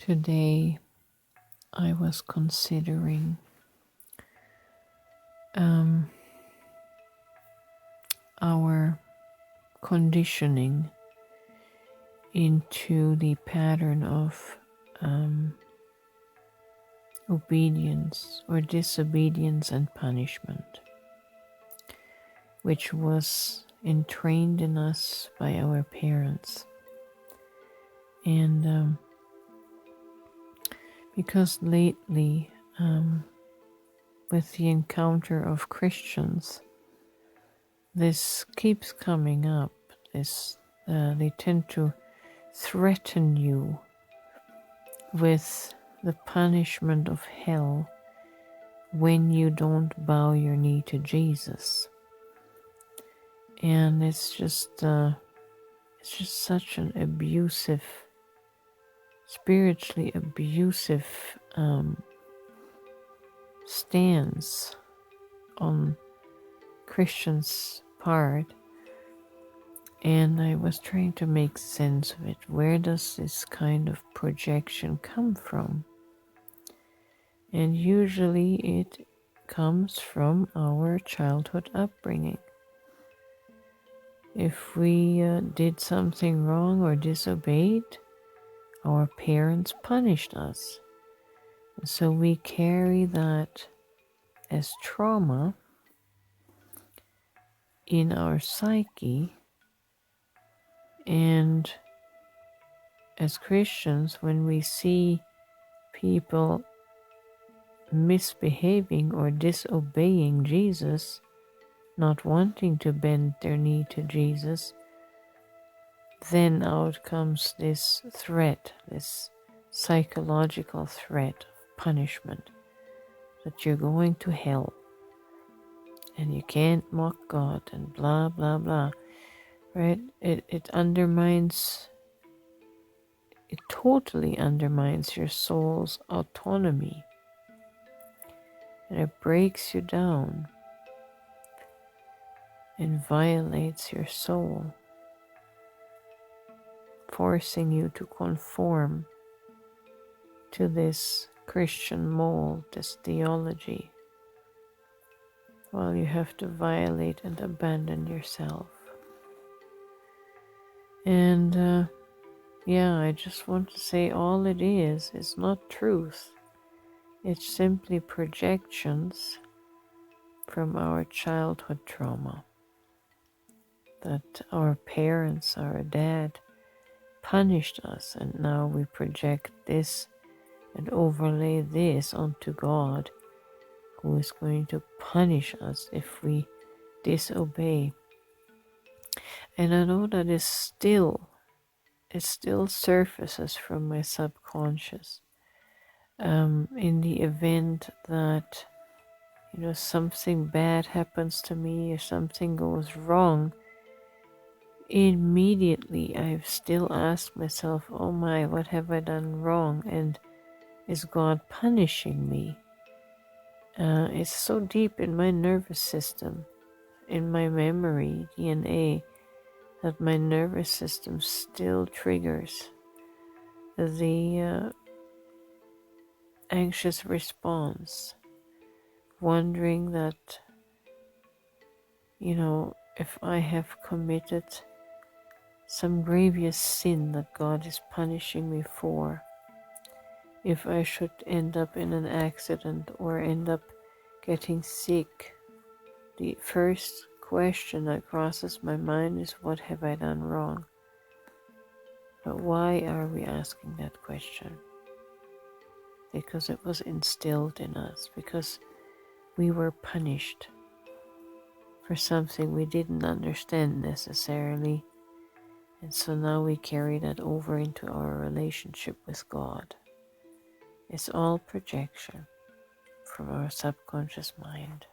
Today I was considering our conditioning into the pattern of obedience or disobedience and punishment, which was entrained in us by our parents. And because lately, with the encounter of Christians, this keeps coming up. They tend to threaten you with the punishment of hell when you don't bow your knee to Jesus. And it's just such an abusive, spiritually abusive stance on Christians' part. And I was trying to make sense of it. Where does this kind of projection come from? And usually it comes from our childhood upbringing. If we did something wrong or disobeyed, our parents punished us. So we carry that as trauma in our psyche. And as Christians, when we see people misbehaving or disobeying Jesus, not wanting to bend their knee to Jesus, then out comes this threat, this psychological threat of punishment, that you're going to hell and you can't mock God and blah, blah, blah, right? It totally undermines your soul's autonomy, and it breaks you down and violates your soul, forcing you to conform to this Christian mold, this theology, while you have to violate and abandon yourself. And I just want to say all it is not truth. It's simply projections from our childhood trauma, that our parents, our dad, punished us, and now we project this and overlay this onto God, who is going to punish us if we disobey. And I know that it still surfaces from my subconscious in the event that something bad happens to me or something goes wrong. Immediately I've still asked myself, oh my, what have I done wrong, and is God punishing me? It's so deep in my nervous system, in my memory DNA, that my nervous system still triggers the anxious response, wondering that, if I have committed some grievous sin that God is punishing me for, if I should end up in an accident or end up getting sick, the first question that crosses my mind is, what have I done wrong? But why are we asking that question? Because it was instilled in us, because we were punished for something we didn't understand necessarily, and so now we carry that over into our relationship with God. It's all projection from our subconscious mind.